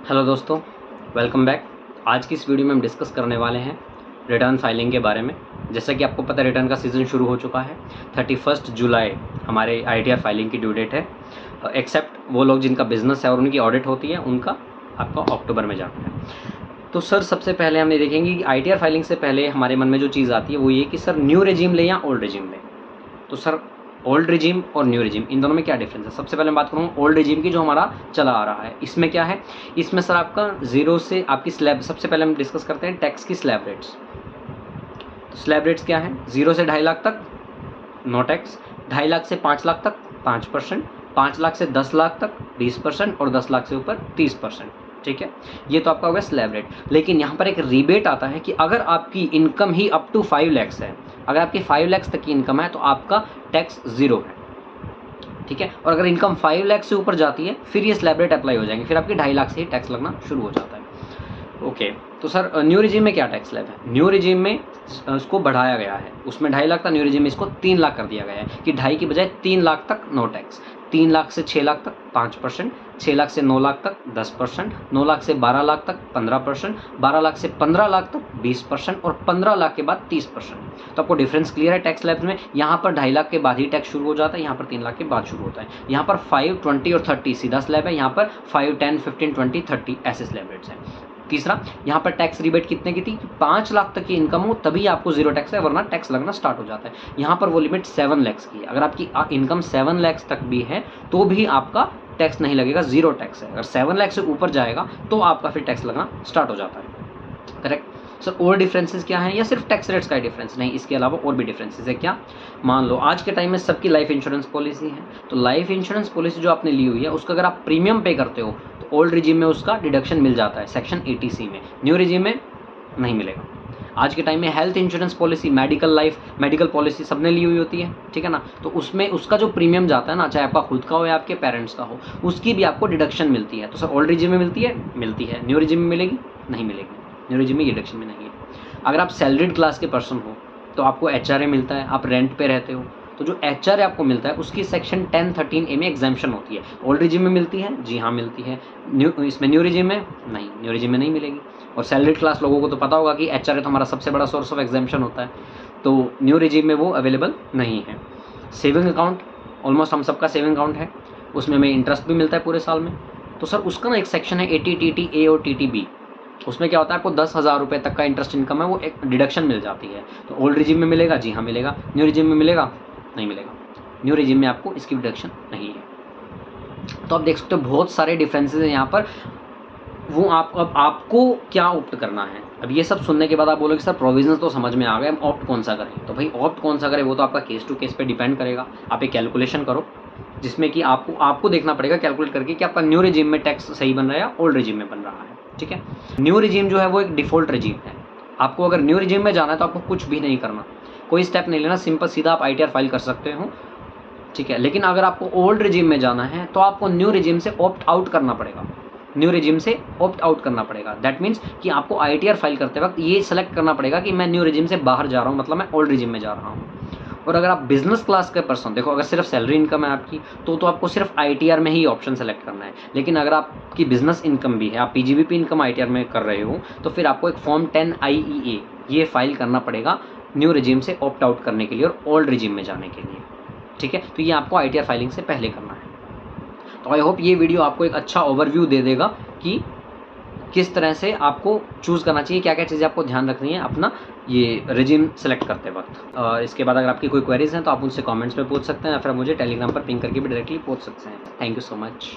Hello दोस्तों, welcome back. आज की इस वीडियो में हम डिस्कस करने वाले हैं रिटर्न फाइलिंग के बारे में। जैसा कि आपको पता है, रिटर्न का सीज़न शुरू हो चुका है। 31 जुलाई हमारे ITR फाइलिंग की ड्यू डेट है। एक्सेप्ट वो लोग जिनका बिजनेस है और उनकी ऑडिट होती है, उनका आपका अक्टूबर में जाना है। तो सर, सबसे पहले हमने देखेंगे कि ITR फाइलिंग से पहले हमारे मन में जो चीज़ आती है वो ये कि सर न्यू रेजिम लें या ओल्ड रेजिम लें। तो सर, ओल्ड रिजीम और न्यू रिजीम, इन दोनों में क्या डिफरेंस है? सबसे पहले मैं बात करूँ ओल्ड रिजीम की, जो हमारा चला आ रहा है। इसमें क्या है? इसमें सर आपका जीरो से आपकी स्लैब, सबसे पहले हम डिस्कस करते हैं टैक्स की स्लैब रेट्स। तो स्लैब रेट्स क्या है? 0 से 2.5 लाख तक नो टैक्स, 2.5 लाख से 5 लाख तक 5%, 5 लाख से 10 लाख तक 20% और 10 लाख से ऊपर 30%। ठीक है, ये तो आपका हो गया स्लैब रेट। लेकिन यहाँ पर एक रिबेट आता है कि अगर आपकी इनकम ही अप टू 5 लैक्स है, अगर आपकी 5 लैक्स तक की इनकम है तो आपका टैक्स 0 है। ठीक है, और अगर इनकम 5 लाख से ऊपर जाती है फिर ये स्लैब रेट अप्लाई हो जाएंगे, फिर आपकी 2.5 लाख से ही टैक्स लगना शुरू हो जाता है। ओके, तो सर न्यू रिजीम में क्या टैक्स स्लैब है? न्यू रिजीम में उसको बढ़ाया गया है, उसमें 2.5 लाख था, न्यू रिजीम में इसको 3 लाख कर दिया गया है कि 2.5 की बजाय 3 लाख तक नो टैक्स, 3 लाख से 6 लाख तक 5%, 6 लाख से 9 लाख तक 10%, 9 लाख से 12 लाख तक 15%, 12 लाख से 15 लाख तक 20% और 15 लाख के बाद 30%। तो आपको डिफरेंस क्लियर है टैक्स स्लैब्स में? यहाँ पर 2.5 लाख के बाद ही टैक्स शुरू हो जाता है, यहाँ पर 3 लाख के बाद शुरू होता है। यहाँ पर 5, 20 और 30 सीधा स्लैब है, यहाँ पर 5, 10, 15, 20, 30 ऐसे स्लैब रेट्स हैं। तीसरा, यहाँ पर टैक्स रिबेट कितने की थी? 5 लाख तक की इनकम हो तभी आपको 0 टैक्स है, वरना टैक्स लगना स्टार्ट हो जाता है। यहाँ पर वो लिमिट 7 लैक्स की है। अगर आपकी इनकम 7 लैक्स तक भी है तो भी आपका टैक्स नहीं लगेगा, 0 टैक्स है। अगर 7 लाख से ऊपर जाएगा तो आपका फिर टैक्स लगना स्टार्ट हो जाता है। Correct sir. और डिफरेंसेस क्या हैं, या सिर्फ टैक्स रेट्स का ही डिफरेंस? नहीं, इसके अलावा और भी डिफरेंसेस है। क्या? मान लो आज के टाइम में सबकी लाइफ इंश्योरेंस पॉलिसी है, तो लाइफ इंश्योरेंस पॉलिसी जो आपने ली हुई है उसका अगर आप प्रीमियम पे करते हो तो ओल्ड रिजीम में उसका डिडक्शन मिल जाता है सेक्शन 80C में, न्यू रिजीम में नहीं मिलेगा। आज के टाइम में health insurance policy, medical policy सबने ली हुई होती है, ठीक है ना? तो उसमें उसका जो प्रीमियम जाता है ना, चाहे आपका खुद का हो या आपके पेरेंट्स का हो, उसकी भी आपको डिडक्शन मिलती है। तो सर ओल्ड रिजीम में मिलती है? मिलती है। न्यू रिजीम में मिलेगी? नहीं मिलेगी। न्यू रिजीम में ये डिडक्शन में नहीं है। अगर आप सैलरीड क्लास के पर्सन हो तो आपको HRA मिलता है, आप रेंट पे रहते हो तो जो HRA आपको मिलता है उसकी सेक्शन 1013A में एग्जाम्पशन होती है। ओल्ड रिजीम में मिलती है? जी हाँ मिलती है। न्यू रिजीम में नहीं, न्यू रिजीम में नहीं मिलेगी। और सैलरीड क्लास लोगों को तो पता होगा कि HRA तो हमारा सबसे बड़ा सोर्स ऑफ एग्जाम्पशन होता है, तो न्यू रिजीम में वो अवेलेबल नहीं है। सेविंग अकाउंट, ऑलमोस्ट हम सबका सेविंग अकाउंट है, उसमें हमें इंटरेस्ट भी मिलता है पूरे साल में। तो सर उसका ना एक सेक्शन है 80TTA और TTB, उसमें क्या होता है, आपको 10,000 रुपये तक का इंटरेस्ट इनकम है वो एक डिडक्शन मिल जाती है। तो ओल्ड रिजीम में मिलेगा? जी हाँ मिलेगा। न्यू रिजीम में मिलेगा? नहीं मिलेगा। न्यू रिजीम में आपको इसकी डिडक्शन नहीं है। तो आप देख सकते हो बहुत सारे डिफरेंसेस हैं यहाँ पर। वो अब आपको क्या ऑप्ट करना है? अब ये सब सुनने के बाद आप बोलोगे सर प्रोविजंस तो समझ में आ गए, हम ऑप्ट कौन सा करें? तो भाई ऑप्ट कौन सा करें वो तो आपका केस टू केस पे डिपेंड करेगा। आप एक कैलकुलेशन करो जिसमें कि आपको देखना पड़ेगा कैलकुलेट करके कि आपका न्यू रिजीम में टैक्स सही बन रहा है या ओल्ड रिजीम में बन रहा है। ठीक है, न्यू रिजीम जो है वो एक डिफ़ॉल्ट रिजीम है। आपको अगर न्यू रिजीम में जाना है तो आपको कुछ भी नहीं करना, कोई स्टेप नहीं लेना, सिंपल सीधा आप ITR फाइल कर सकते हो। ठीक है, लेकिन अगर आपको ओल्ड रिजीम में जाना है तो आपको न्यू रिजीम से ऑप्ट आउट करना पड़ेगा। न्यू रिजीम से ऑप्ट आउट करना पड़ेगा। दैट मीन्स कि आपको ITR फाइल करते वक्त ये सेलेक्ट करना पड़ेगा कि मैं न्यू रिजीम से बाहर जा रहा हूँ, मतलब मैं ओल्ड रिजीम में जा रहा हूँ। और अगर आप बिजनेस क्लास के पर्सन, देखो अगर सिर्फ सैलरी इनकम है आपकी तो आपको सिर्फ ITR में ही ऑप्शन सेलेक्ट करना है। लेकिन अगर आपकी बिजनेस इनकम भी है, आप PGBP इनकम ITR में कर रहे हो, तो फिर आपको एक फॉर्म 10IEA ये फाइल करना पड़ेगा न्यू रिजीम से ऑप्ट आउट करने के लिए और ओल्ड रिजीम में जाने के लिए। ठीक है, तो ये आपको ITR फाइलिंग से पहले करना है। तो आई होप ये वीडियो आपको एक अच्छा ओवरव्यू दे देगा कि किस तरह से आपको चूज़ करना चाहिए, क्या क्या चीज़ें आपको ध्यान रखनी है अपना ये रिजीम सेलेक्ट करते वक्त। इसके बाद अगर आपकी कोई क्वेरीज हैं तो आप उनसे कमेंट्स में पूछ सकते हैं या फिर मुझे टेलीग्राम पर पिंग करके भी डायरेक्टली पूछ सकते हैं। Thank you so much.